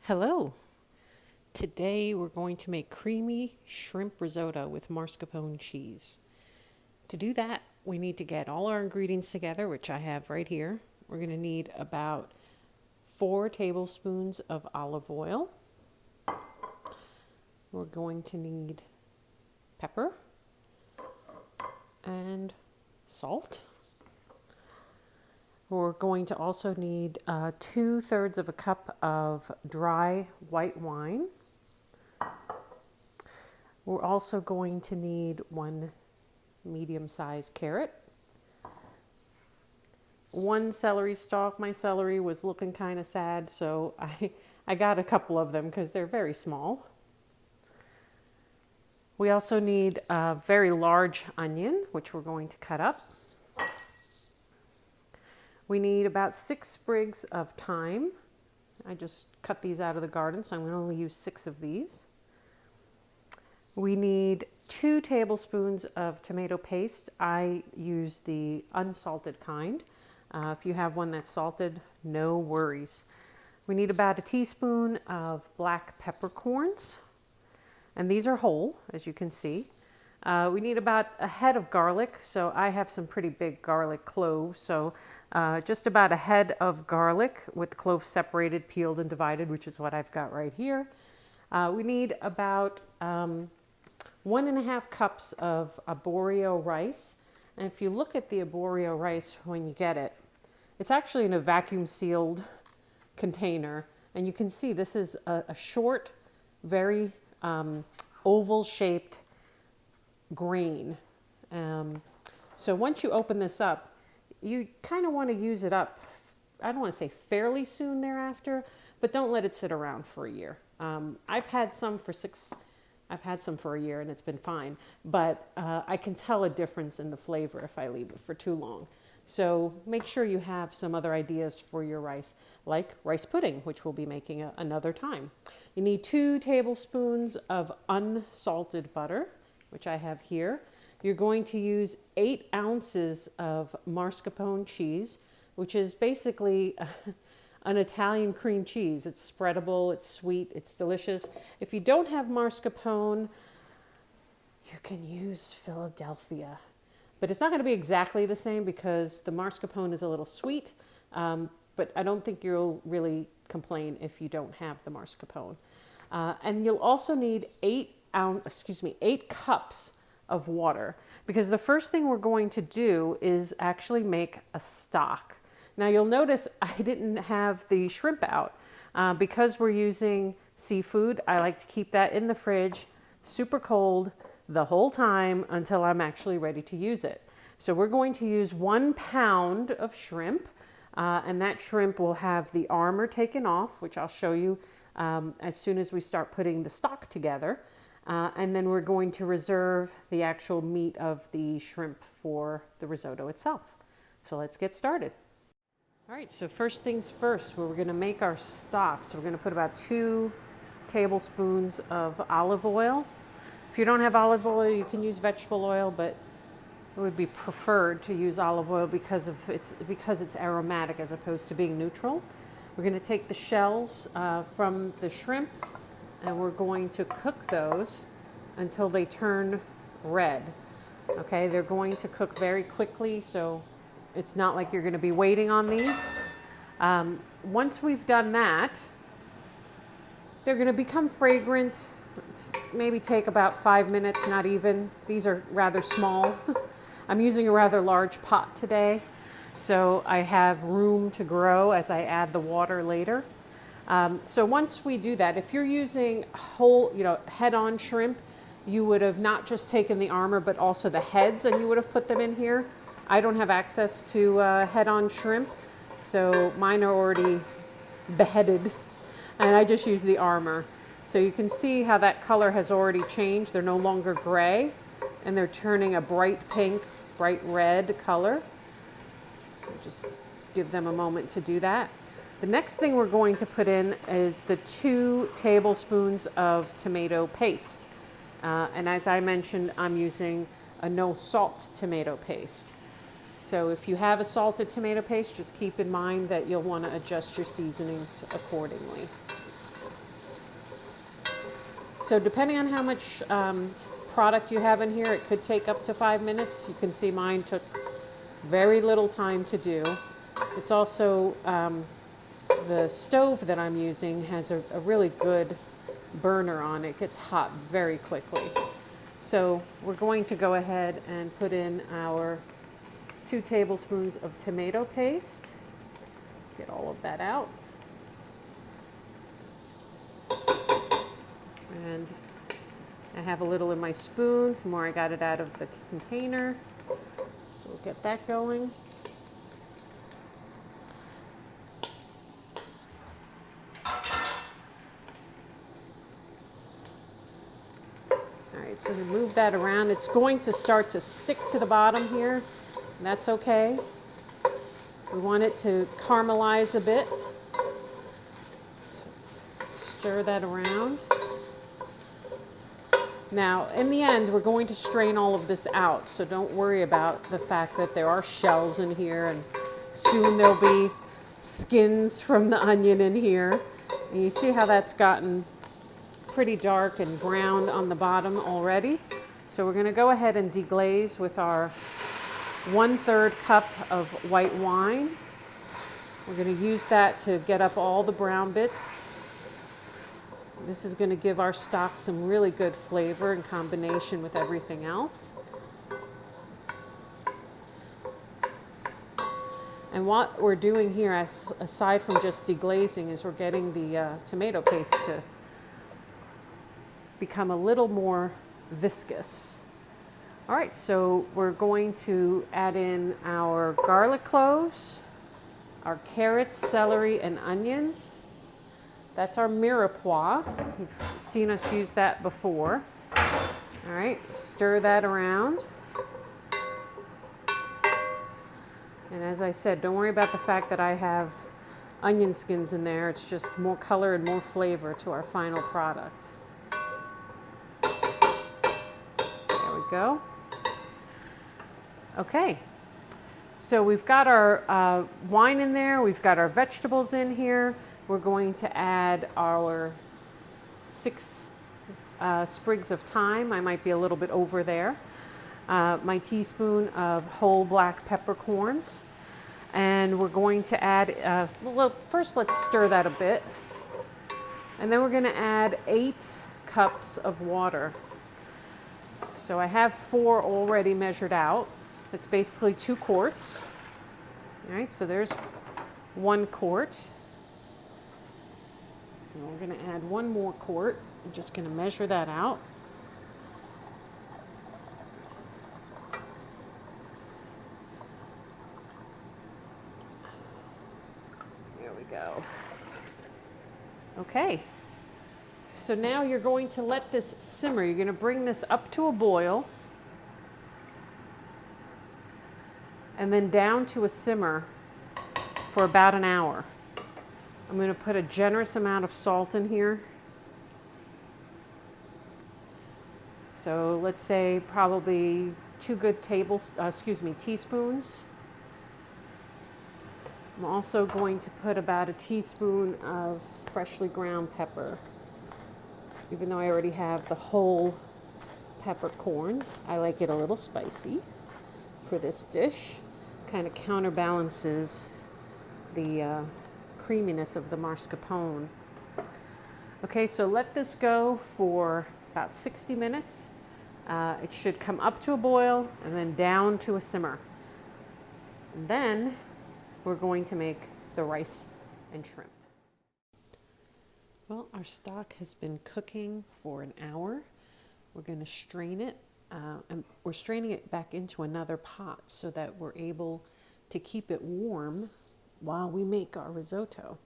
Hello. Today we're going to make creamy shrimp risotto with mascarpone cheese. To do that, we need to get all our ingredients together, which I have right here. We're going to need about 4 tablespoons of olive oil. We're going to need pepper and salt. We're going to also need 2/3 of a cup of dry white wine. We're also going to need 1 medium-sized carrot, 1 celery stalk. My celery was looking kind of sad, so I got a couple of them because they're very small. We also need a very large onion, which we're going to cut up. We need about 6 sprigs of thyme. I just cut these out of the garden, so I'm going to only use 6 of these. We need 2 tablespoons of tomato paste. I use the unsalted kind. If you have one that's salted, no worries. We need about 1 teaspoon of black peppercorns, and these are whole, as you can see. We need about a head of garlic, so I have some pretty big garlic cloves, so just about a head of garlic with the cloves separated, peeled, and divided, which is what I've got right here. We need about 1½ cups of arborio rice. And if you look at the arborio rice when you get it, it's actually in a vacuum sealed container. And you can see this is a short, very oval shaped grain. So once you open this up, you kind of want to use it up, I don't want to say fairly soon thereafter, but don't let it sit around for a year. I've had some for a year and it's been fine, but I can tell a difference in the flavor if I leave it for too long. So make sure you have some other ideas for your rice, like rice pudding, which we'll be making another time. You need 2 tablespoons of unsalted butter, which I have here. You're going to use 8 ounces of mascarpone cheese, which is basically an Italian cream cheese. It's spreadable, it's sweet, it's delicious. If you don't have mascarpone, you can use Philadelphia. But it's not going to be exactly the same because the mascarpone is a little sweet, but I don't think you'll really complain if you don't have the mascarpone. And you'll also need 8 cups of water, because the first thing we're going to do is actually make a stock. Now you'll notice I didn't have the shrimp out. Because we're using seafood, I like to keep that in the fridge super cold the whole time until I'm actually ready to use it. So we're going to use 1 pound of shrimp, and that shrimp will have the armor taken off, which I'll show you as soon as we start putting the stock together. And then we're going to reserve the actual meat of the shrimp for the risotto itself. So let's get started. All right, so first things first, we're going to make our stock. So we're going to put about 2 tablespoons of olive oil. If you don't have olive oil, you can use vegetable oil, but it would be preferred to use olive oil because it's aromatic as opposed to being neutral. We're going to take the shells from the shrimp, and we're going to cook those until they turn red. Okay, they're going to cook very quickly, so it's not like you're going to be waiting on these. Once we've done that, they're going to become fragrant. Maybe take about 5 minutes, not even. These are rather small. I'm using a rather large pot today, so I have room to grow as I add the water later. So once we do that, if you're using whole, head-on shrimp, you would have not just taken the armor, but also the heads, and you would have put them in here. I don't have access to head-on shrimp, so mine are already beheaded, and I just use the armor. So you can see how that color has already changed. They're no longer gray, and they're turning a bright pink, bright red color. Just give them a moment to do that. The next thing we're going to put in is the 2 tablespoons of tomato paste. And as I mentioned, I'm using a no salt tomato paste. So if you have a salted tomato paste, just keep in mind that you'll want to adjust your seasonings accordingly. So depending on how much product you have in here, it could take up to 5 minutes. You can see mine took very little time to do. It's also, the stove that I'm using has a really good burner on it. It gets hot very quickly. So we're going to go ahead and put in our 2 tablespoons of tomato paste. Get all of that out. And I have a little in my spoon from where I got it out of the container. So we'll get that going. All right, so we move that around. It's going to start to stick to the bottom here. And that's okay. We want it to caramelize a bit. So stir that around. Now, in the end, we're going to strain all of this out, so don't worry about the fact that there are shells in here, and soon there'll be skins from the onion in here. And you see how that's gotten pretty dark and brown on the bottom already. So we're going to go ahead and deglaze with our 1/3 cup of white wine. We're going to use that to get up all the brown bits. This is going to give our stock some really good flavor in combination with everything else. And what we're doing here, aside from just deglazing, is we're getting the tomato paste to become a little more viscous. All right, so we're going to add in our garlic cloves, our carrots, celery, and onion. That's our mirepoix. You've seen us use that before. All right, stir that around. And as I said, don't worry about the fact that I have onion skins in there. It's just more color and more flavor to our final product. There we go. Okay, so we've got our wine in there. We've got our vegetables in here. We're going to add our 6 sprigs of thyme. I might be a little bit over there. My teaspoon of whole black peppercorns. And we're going to add, well, first let's stir that a bit. And then we're going to add 8 cups of water. So I have 4 already measured out. That's basically 2 quarts. All right, so there's 1 quart. And we're going to add 1 more quart. I'm just going to measure that out. There we go. Okay. So now you're going to let this simmer. You're going to bring this up to a boil and then down to a simmer for about an hour. I'm going to put a generous amount of salt in here. So let's say probably 2 good teaspoons. I'm also going to put about a teaspoon of freshly ground pepper. Even though I already have the whole peppercorns, I like it a little spicy for this dish. Kind of counterbalances the creaminess of the mascarpone. Okay, so let this go for about 60 minutes. It should come up to a boil and then down to a simmer. And then we're going to make the rice and shrimp. Well, our stock has been cooking for an hour. We're going to strain it, and we're straining it back into another pot so that we're able to keep it warm while we make our risotto.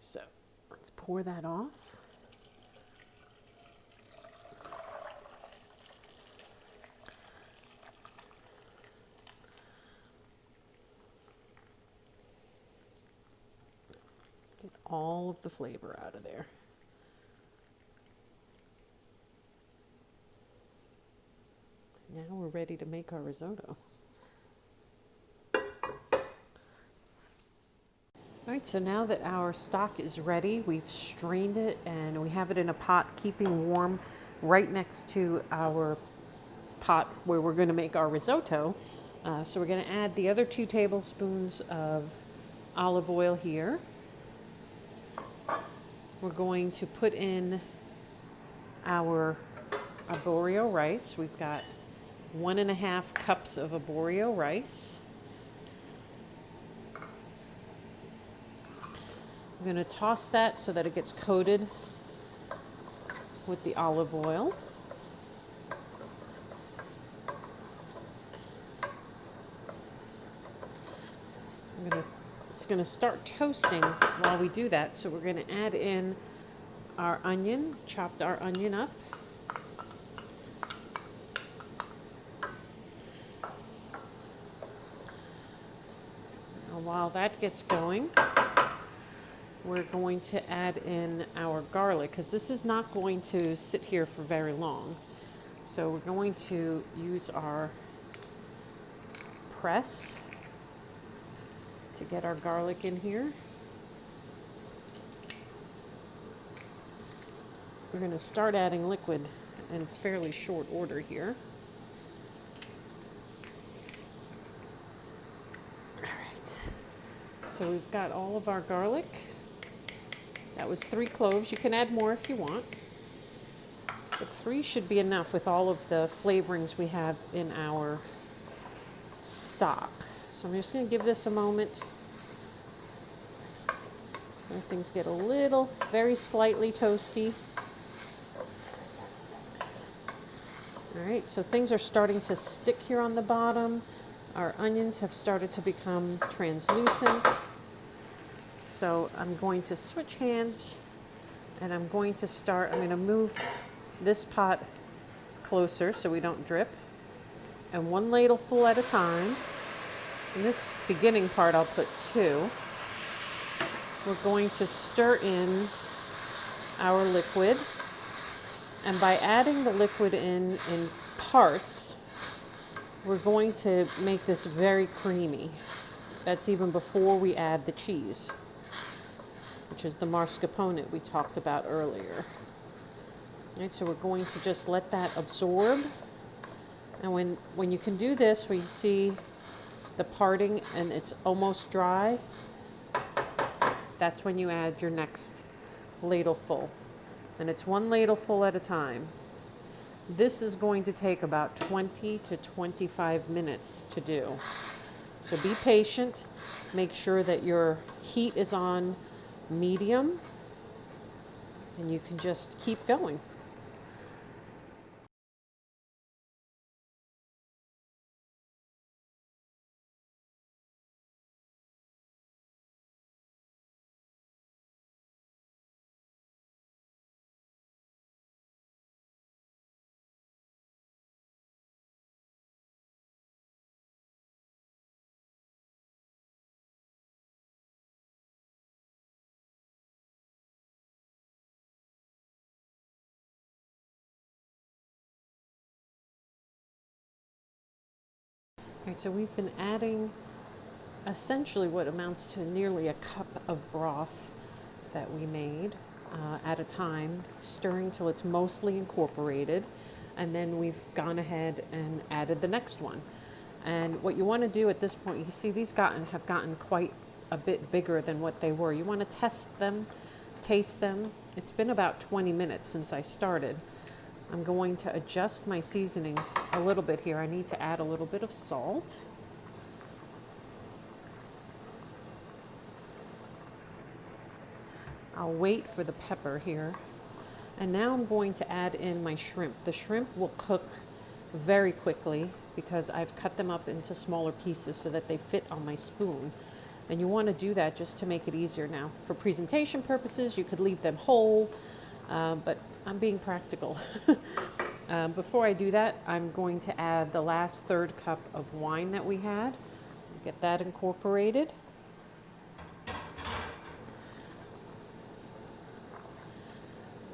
So let's pour that off. Get all of the flavor out of there. Now we're ready to make our risotto. All right, so now that our stock is ready, we've strained it and we have it in a pot, keeping warm right next to our pot where we're going to make our risotto. So we're going to add the other 2 tablespoons of olive oil here. We're going to put in our arborio rice. We've got 1.5 cups of arborio rice. I'm going to toss that so that it gets coated with the olive oil. It's going to start toasting while we do that, so we're going to add in our onion, chopped our onion up. Now, while that gets going, we're going to add in our garlic, because this is not going to sit here for very long. So we're going to use our press to get our garlic in here. We're going to start adding liquid in fairly short order here. All right, so we've got all of our garlic. That was 3 cloves. You can add more if you want, but 3 should be enough with all of the flavorings we have in our stock. So I'm just going to give this a moment. Things get a little, very slightly toasty. All right, so things are starting to stick here on the bottom. Our onions have started to become translucent. So I'm going to switch hands and I'm going to move this pot closer so we don't drip. And 1 ladleful at a time. In this beginning part, I'll put 2. We're going to stir in our liquid. And by adding the liquid in parts, we're going to make this very creamy. That's even before we add the cheese, which is the mascarpone we talked about earlier. All right, so we're going to just let that absorb. And when you can do this, where you see the parting and it's almost dry, that's when you add your next ladleful. And it's 1 ladleful at a time. This is going to take about 20 to 25 minutes to do. So be patient. Make sure that your heat is on medium, and you can just keep going. All right, so we've been adding essentially what amounts to nearly a cup of broth that we made at a time, stirring till it's mostly incorporated, and then we've gone ahead and added the next one. And what you want to do at this point, you see these have gotten quite a bit bigger than what they were. You want to test them, taste them. It's been about 20 minutes since I started. I'm going to adjust my seasonings a little bit here. I need to add a little bit of salt. I'll wait for the pepper here. And now I'm going to add in my shrimp. The shrimp will cook very quickly because I've cut them up into smaller pieces so that they fit on my spoon. And you want to do that just to make it easier. Now, for presentation purposes, you could leave them whole, but I'm being practical. Before I do that, I'm going to add the last 1/3 cup of wine that we had. Get that incorporated.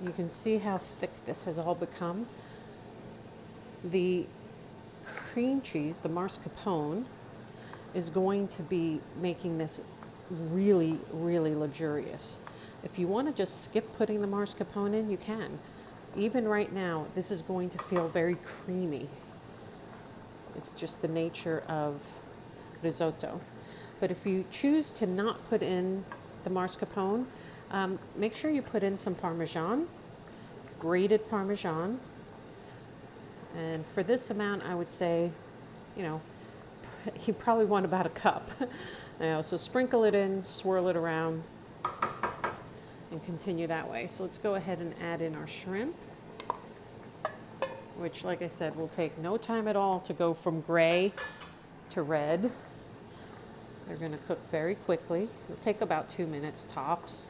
You can see how thick this has all become. The cream cheese, the mascarpone, is going to be making this really, really luxurious. If you want to just skip putting the mascarpone in, you can. Even right now, this is going to feel very creamy. It's just the nature of risotto. But if you choose to not put in the mascarpone, make sure you put in some Parmesan, grated Parmesan. And for this amount, I would say, you know, you probably want about a cup. So sprinkle it in, swirl it around, and continue that way. So let's go ahead and add in our shrimp, which, like I said, will take no time at all to go from gray to red. They're going to cook very quickly. It'll take about 2 minutes tops,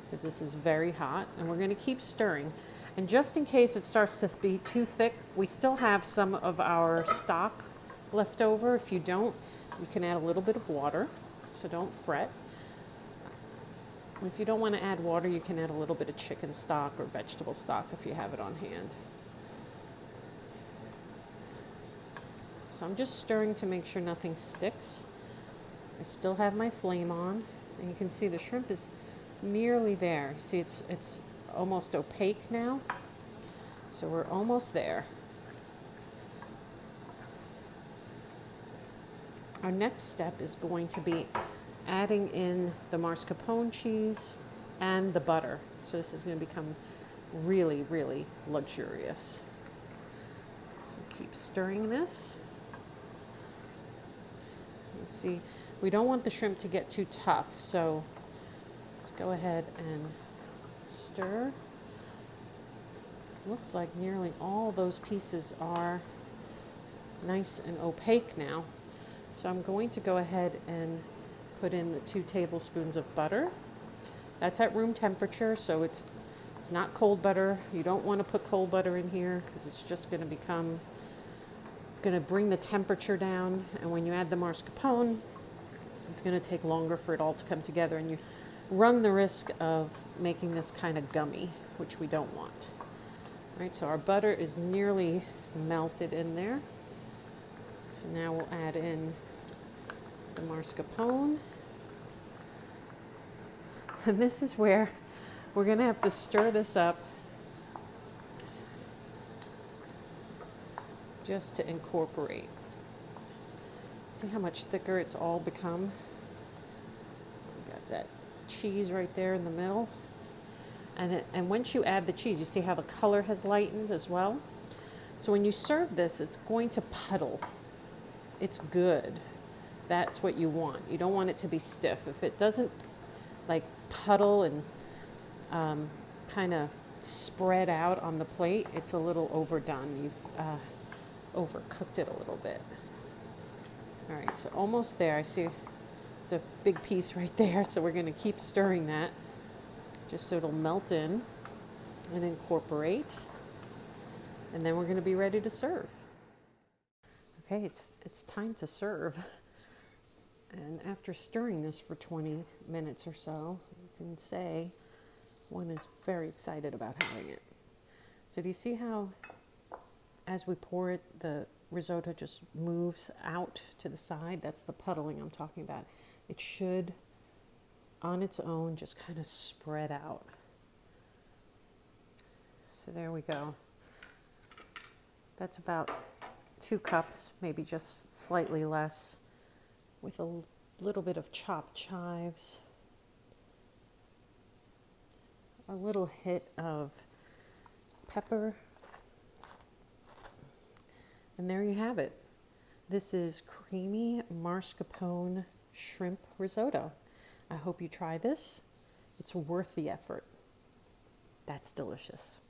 because this is very hot, and we're going to keep stirring. And just in case it starts to be too thick, we still have some of our stock left over. If you don't, you can add a little bit of water, so don't fret. If you don't want to add water, you can add a little bit of chicken stock or vegetable stock if you have it on hand. So I'm just stirring to make sure nothing sticks. I still have my flame on, and you can see the shrimp is nearly there. See, it's almost opaque now, so we're almost there. Our next step is going to be adding in the mascarpone cheese and the butter. So this is going to become really, really luxurious. So keep stirring this. You see, we don't want the shrimp to get too tough, so let's go ahead and stir. Looks like nearly all those pieces are nice and opaque now. So I'm going to go ahead and put in the 2 tablespoons of butter. That's at room temperature, so it's not cold butter. You don't want to put cold butter in here, because it's just going to become, it's going to bring the temperature down, and when you add the mascarpone, it's going to take longer for it all to come together, and you run the risk of making this kind of gummy, which we don't want. All right, so our butter is nearly melted in there. So now we'll add in the mascarpone. And this is where we're going to have to stir this up just to incorporate. See how much thicker it's all become? We've got that cheese right there in the middle. And once you add the cheese, you see how the color has lightened as well? So when you serve this, it's going to puddle. It's good. That's what you want. You don't want it to be stiff. If it doesn't like puddle and kind of spread out on the plate, it's a little overdone. You've overcooked it a little bit. All right, so almost there. I see it's a big piece right there, so we're going to keep stirring that just so it'll melt in and incorporate. And then we're going to be ready to serve. Okay, it's time to serve. And after stirring this for 20 minutes or so, you can say one is very excited about having it. So do you see how as we pour it, the risotto just moves out to the side? That's the puddling I'm talking about. It should, on its own, just kind of spread out. So there we go. That's about 2 cups, maybe just slightly less, with a little bit of chopped chives, a little hit of pepper, and there you have it. This is creamy mascarpone shrimp risotto. I hope you try this. It's worth the effort. That's delicious.